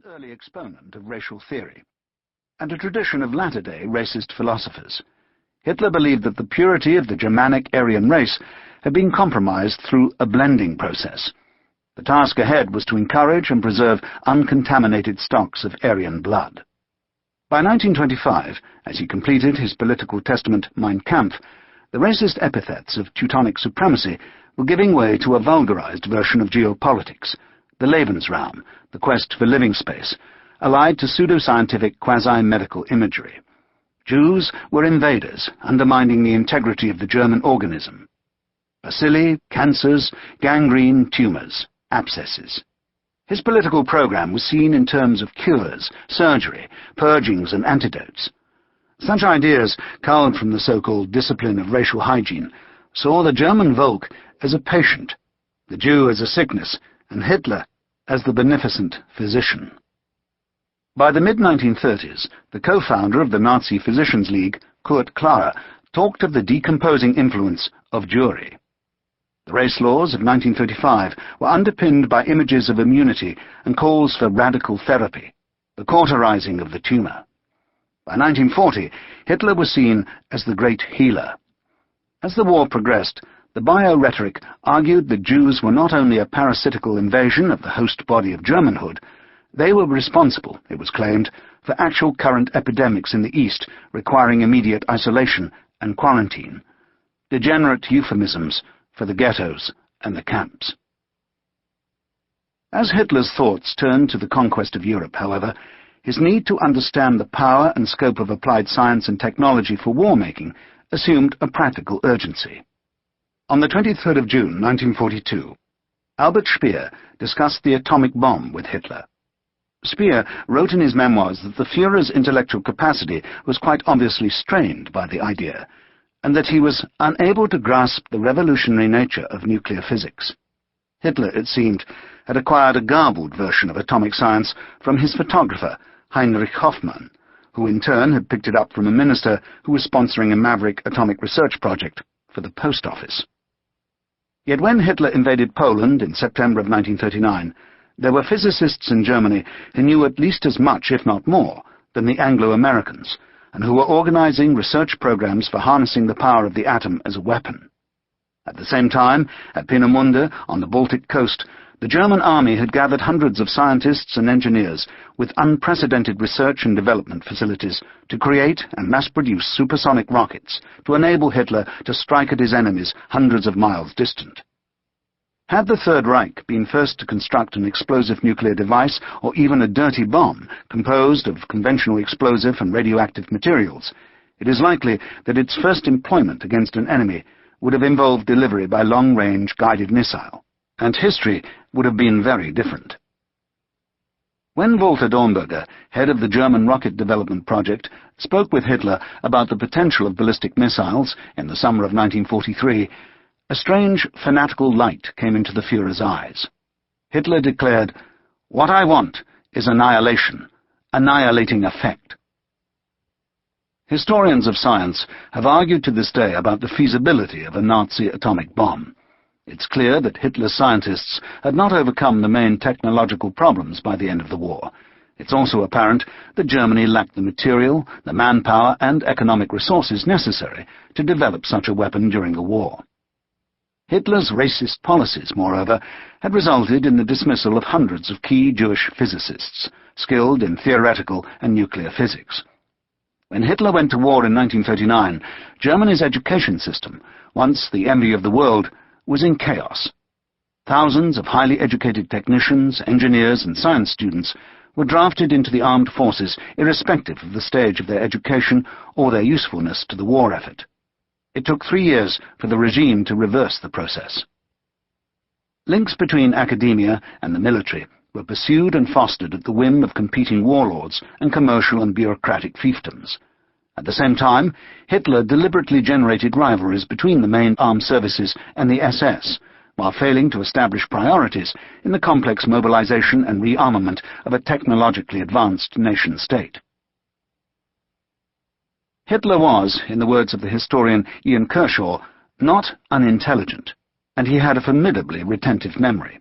early exponent of racial theory, and a tradition of latter-day racist philosophers. Hitler believed that the purity of the Germanic Aryan race had been compromised through a blending process. The task ahead was to encourage and preserve uncontaminated stocks of Aryan blood. By 1925, as he completed his political testament Mein Kampf, the racist epithets of Teutonic supremacy were giving way to a vulgarized version of geopolitics, the Lebensraum, the quest for living space, allied to pseudoscientific quasi-medical imagery. Jews were invaders, undermining the integrity of the German organism. Bacilli, cancers, gangrene, tumours, abscesses. His political program was seen in terms of cures, surgery, purgings and antidotes. Such ideas, culled from the so-called discipline of racial hygiene, saw the German Volk as a patient, the Jew as a sickness, and Hitler as the beneficent physician. By the mid-1930s, the co-founder of the Nazi Physicians League, Kurt Klara, talked of the decomposing influence of Jewry. The race laws of 1935 were underpinned by images of immunity and calls for radical therapy, the cauterizing of the tumour. By 1940, Hitler was seen as the great healer. As the war progressed, the bio-rhetoric argued that Jews were not only a parasitical invasion of the host body of Germanhood, they were responsible, it was claimed, for actual current epidemics in the East requiring immediate isolation and quarantine, degenerate euphemisms for the ghettos and the camps. As Hitler's thoughts turned to the conquest of Europe, however, his need to understand the power and scope of applied science and technology for war-making assumed a practical urgency. On the 23rd of June, 1942, Albert Speer discussed the atomic bomb with Hitler. Speer wrote in his memoirs that the Führer's intellectual capacity was quite obviously strained by the idea, and that he was unable to grasp the revolutionary nature of nuclear physics. Hitler, it seemed, had acquired a garbled version of atomic science from his photographer, Heinrich Hoffmann, who in turn had picked it up from a minister who was sponsoring a maverick atomic research project for the post office. Yet when Hitler invaded Poland in September of 1939, there were physicists in Germany who knew at least as much, if not more, than the Anglo-Americans, and who were organizing research programs for harnessing the power of the atom as a weapon. At the same time, at Peenemünde, on the Baltic coast, the German army had gathered hundreds of scientists and engineers with unprecedented research and development facilities to create and mass-produce supersonic rockets to enable Hitler to strike at his enemies hundreds of miles distant. Had the Third Reich been first to construct an explosive nuclear device or even a dirty bomb composed of conventional explosive and radioactive materials, it is likely that its first employment against an enemy would have involved delivery by long-range guided missile, and history would have been very different. When Walter Dornberger, head of the German rocket development project, spoke with Hitler about the potential of ballistic missiles in the summer of 1943, a strange, fanatical light came into the Führer's eyes. Hitler declared, "What I want is annihilation, annihilating effect." Historians of science have argued to this day about the feasibility of a Nazi atomic bomb. It's clear that Hitler's scientists had not overcome the main technological problems by the end of the war. It's also apparent that Germany lacked the material, the manpower, and economic resources necessary to develop such a weapon during the war. Hitler's racist policies, moreover, had resulted in the dismissal of hundreds of key Jewish physicists, skilled in theoretical and nuclear physics. When Hitler went to war in 1939, Germany's education system, once the envy of the world, was in chaos. Thousands of highly educated technicians, engineers, and science students were drafted into the armed forces irrespective of the stage of their education or their usefulness to the war effort. It took 3 years for the regime to reverse the process. Links between academia and the military were pursued and fostered at the whim of competing warlords and commercial and bureaucratic fiefdoms. At the same time, Hitler deliberately generated rivalries between the main armed services and the SS, while failing to establish priorities in the complex mobilization and rearmament of a technologically advanced nation-state. Hitler was, in the words of the historian Ian Kershaw, not unintelligent, and he had a formidably retentive memory.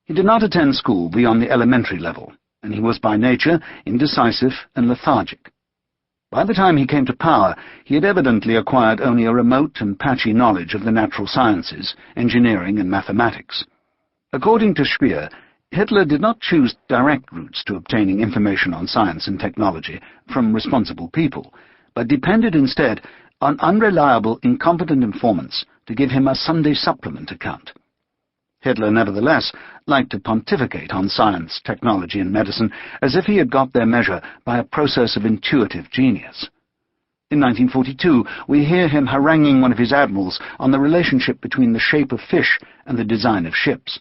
He did not attend school beyond the elementary level, and he was by nature indecisive and lethargic. By the time he came to power, he had evidently acquired only a remote and patchy knowledge of the natural sciences, engineering and mathematics. According to Speer, Hitler did not choose direct routes to obtaining information on science and technology from responsible people, but depended instead on unreliable, incompetent informants to give him a Sunday supplement account. Hitler, nevertheless, liked to pontificate on science, technology, and medicine as if he had got their measure by a process of intuitive genius. In 1942, we hear him haranguing one of his admirals on the relationship between the shape of fish and the design of ships.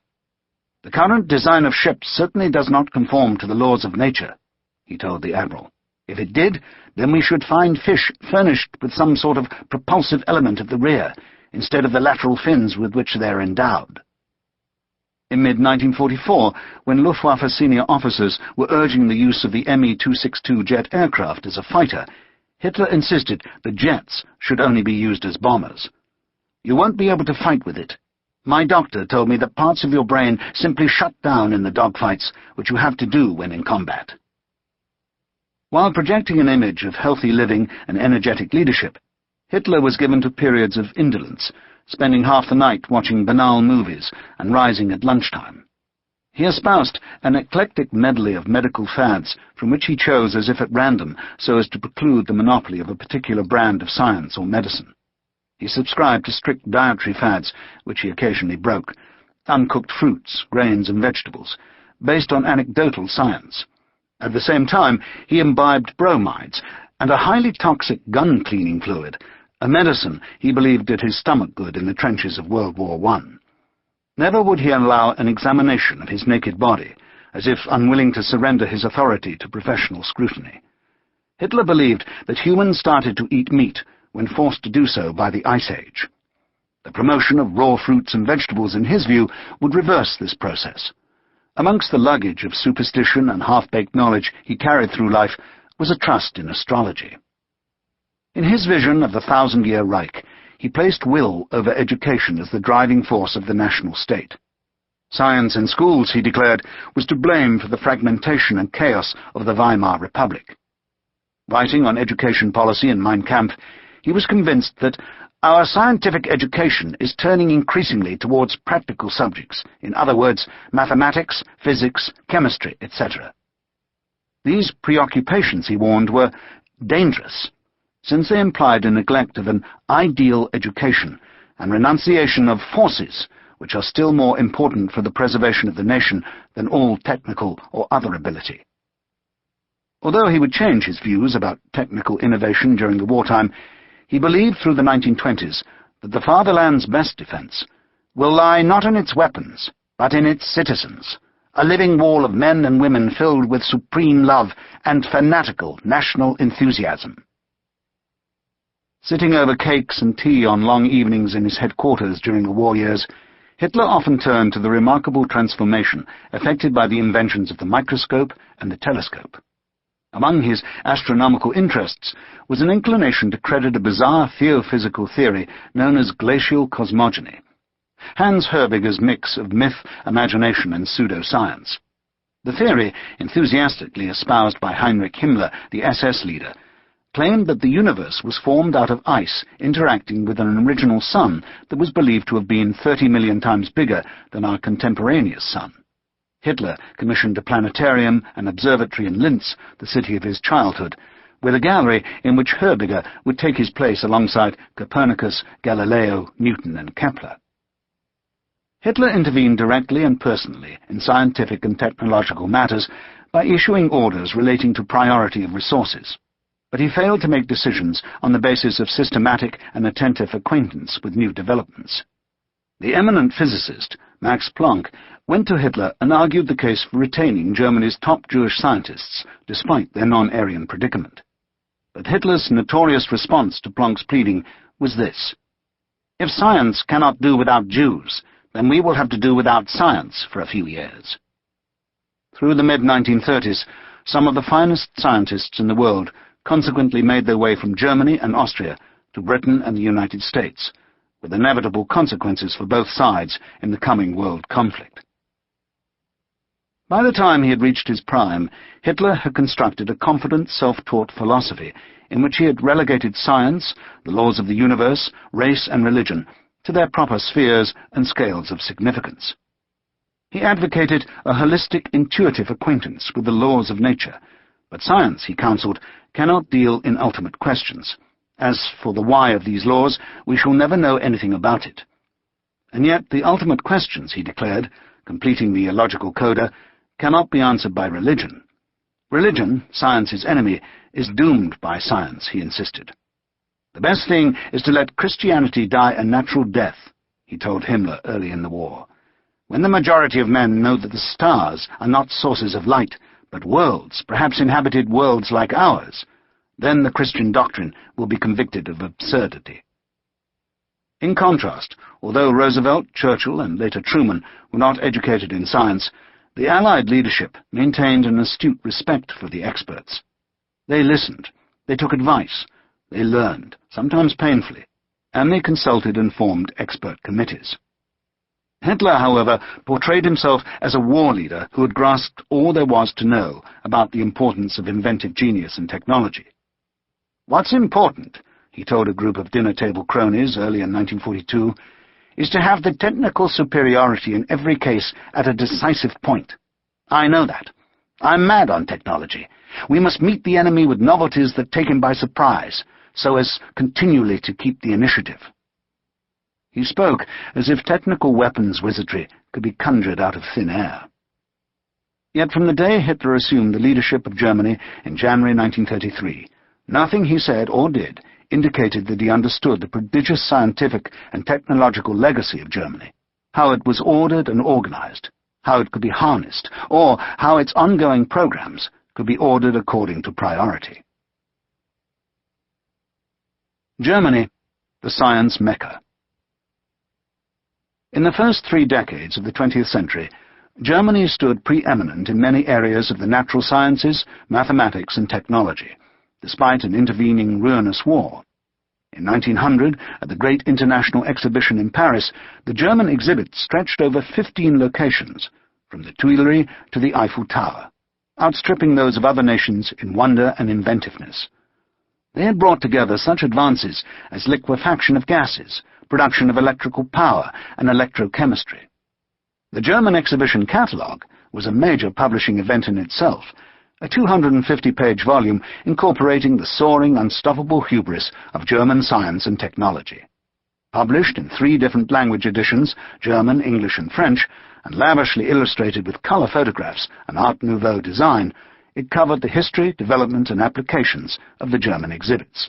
"The current design of ships certainly does not conform to the laws of nature," he told the admiral. "If it did, then we should find fish furnished with some sort of propulsive element at the rear, instead of the lateral fins with which they are endowed." In mid-1944, when Luftwaffe senior officers were urging the use of the Me-262 jet aircraft as a fighter, Hitler insisted that jets should only be used as bombers. "You won't be able to fight with it. My doctor told me that parts of your brain simply shut down in the dogfights, which you have to do when in combat." While projecting an image of healthy living and energetic leadership, Hitler was given to periods of indolence, spending half the night watching banal movies and rising at lunchtime. He espoused an eclectic medley of medical fads from which he chose as if at random so as to preclude the monopoly of a particular brand of science or medicine. He subscribed to strict dietary fads, which he occasionally broke, uncooked fruits, grains and vegetables, based on anecdotal science. At the same time, he imbibed bromides and a highly toxic gun-cleaning fluid, a medicine he believed did his stomach good in the trenches of World War I. Never would he allow an examination of his naked body, as if unwilling to surrender his authority to professional scrutiny. Hitler believed that humans started to eat meat when forced to do so by the Ice Age. The promotion of raw fruits and vegetables, in his view, would reverse this process. Amongst the luggage of superstition and half-baked knowledge he carried through life was a trust in astrology. In his vision of the 1,000-year Reich, he placed will over education as the driving force of the national state. Science in schools, he declared, was to blame for the fragmentation and chaos of the Weimar Republic. Writing on education policy in Mein Kampf, he was convinced that our scientific education is turning increasingly towards practical subjects, in other words, mathematics, physics, chemistry, etc. These preoccupations, he warned, were dangerous, since they implied a neglect of an ideal education and renunciation of forces, which are still more important for the preservation of the nation than all technical or other ability. Although he would change his views about technical innovation during the wartime, he believed through the 1920s that the fatherland's best defense will lie not in its weapons, but in its citizens, a living wall of men and women filled with supreme love and fanatical national enthusiasm. Sitting over cakes and tea on long evenings in his headquarters during the war years, Hitler often turned to the remarkable transformation effected by the inventions of the microscope and the telescope. Among his astronomical interests was an inclination to credit a bizarre theophysical theory known as glacial cosmogony, Hans Herbiger's mix of myth, imagination, and pseudoscience. The theory, enthusiastically espoused by Heinrich Himmler, the SS leader, claimed that the universe was formed out of ice interacting with an original sun that was believed to have been 30 million times bigger than our contemporaneous sun. Hitler commissioned a planetarium and observatory in Linz, the city of his childhood, with a gallery in which Herbiger would take his place alongside Copernicus, Galileo, Newton, and Kepler. Hitler intervened directly and personally in scientific and technological matters by issuing orders relating to priority of resources, but he failed to make decisions on the basis of systematic and attentive acquaintance with new developments. The eminent physicist, Max Planck, went to Hitler and argued the case for retaining Germany's top Jewish scientists, despite their non-Aryan predicament. But Hitler's notorious response to Planck's pleading was this: "If science cannot do without Jews, then we will have to do without science for a few years." Through the mid-1930s, some of the finest scientists in the world consequently made their way from Germany and Austria to Britain and the United States, with inevitable consequences for both sides in the coming world conflict. By the time he had reached his prime, Hitler had constructed a confident, self-taught philosophy in which he had relegated science, the laws of the universe, race and religion to their proper spheres and scales of significance. He advocated a holistic, intuitive acquaintance with the laws of nature, but science, he counselled, cannot deal in ultimate questions. As for the why of these laws, we shall never know anything about it. And yet the ultimate questions, he declared, completing the illogical coda, cannot be answered by religion. Religion, science's enemy, is doomed by science, he insisted. The best thing is to let Christianity die a natural death, he told Himmler early in the war. When the majority of men know that the stars are not sources of light, but worlds, perhaps inhabited worlds like ours, then the Christian doctrine will be convicted of absurdity. In contrast, although Roosevelt, Churchill, and later Truman were not educated in science, the Allied leadership maintained an astute respect for the experts. They listened, they took advice, they learned, sometimes painfully, and they consulted and formed expert committees. Hitler, however, portrayed himself as a war leader who had grasped all there was to know about the importance of inventive genius and technology. "What's important," he told a group of dinner-table cronies early in 1942, "is to have the technical superiority in every case at a decisive point. I know that. I'm mad on technology. We must meet the enemy with novelties that take him by surprise, so as continually to keep the initiative." He spoke as if technical weapons wizardry could be conjured out of thin air. Yet from the day Hitler assumed the leadership of Germany in January 1933, nothing he said or did indicated that he understood the prodigious scientific and technological legacy of Germany, how it was ordered and organized, how it could be harnessed, or how its ongoing programs could be ordered according to priority. Germany, the science Mecca. In the first 3 decades of the 20th century, Germany stood preeminent in many areas of the natural sciences, mathematics, and technology, despite an intervening ruinous war. In 1900, at the Great International Exhibition in Paris, the German exhibit stretched over 15 locations, from the Tuileries to the Eiffel Tower, outstripping those of other nations in wonder and inventiveness. They had brought together such advances as liquefaction of gases, production of electrical power, and electrochemistry. The German exhibition catalogue was a major publishing event in itself, a 250-page volume incorporating the soaring, unstoppable hubris of German science and technology. Published in 3 different language editions, German, English, and French, and lavishly illustrated with colour photographs and Art Nouveau design, it covered the history, development, and applications of the German exhibits.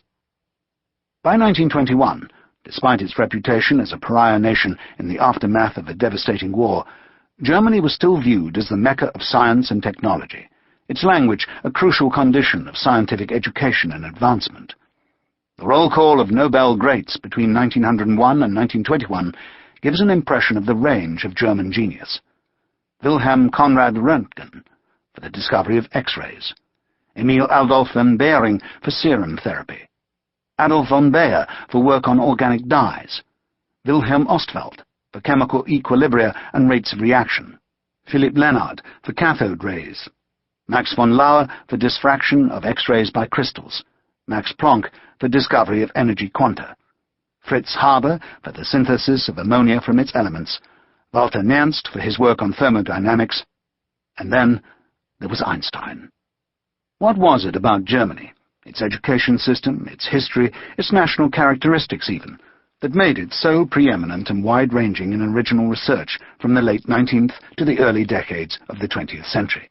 By 1921, despite its reputation as a pariah nation in the aftermath of a devastating war, Germany was still viewed as the Mecca of science and technology, its language a crucial condition of scientific education and advancement. The roll call of Nobel greats between 1901 and 1921 gives an impression of the range of German genius. Wilhelm Conrad Röntgen, for the discovery of X-rays, Emil Adolf von Behring for serum therapy, Adolf von Baeyer for work on organic dyes, Wilhelm Ostwald for chemical equilibria and rates of reaction, Philipp Lenard for cathode rays, Max von Laue for diffraction of X-rays by crystals, Max Planck for discovery of energy quanta, Fritz Haber for the synthesis of ammonia from its elements, Walter Nernst for his work on thermodynamics, and then there was Einstein. What was it about Germany, its education system, its history, its national characteristics even, that made it so preeminent and wide-ranging in original research from the late 19th to the early decades of the 20th century?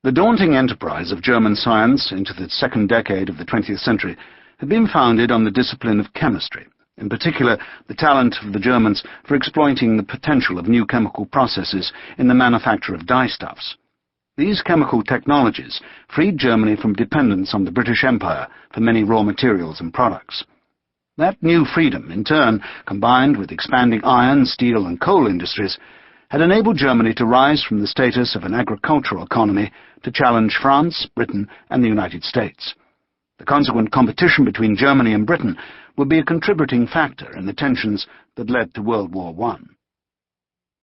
The daunting enterprise of German science into the second decade of the 20th century had been founded on the discipline of chemistry, in particular the talent of the Germans for exploiting the potential of new chemical processes in the manufacture of dyestuffs. These chemical technologies freed Germany from dependence on the British Empire for many raw materials and products. That new freedom, in turn, combined with expanding iron, steel, and coal industries, had enabled Germany to rise from the status of an agricultural economy to challenge France, Britain, and the United States. The consequent competition between Germany and Britain would be a contributing factor in the tensions that led to World War I.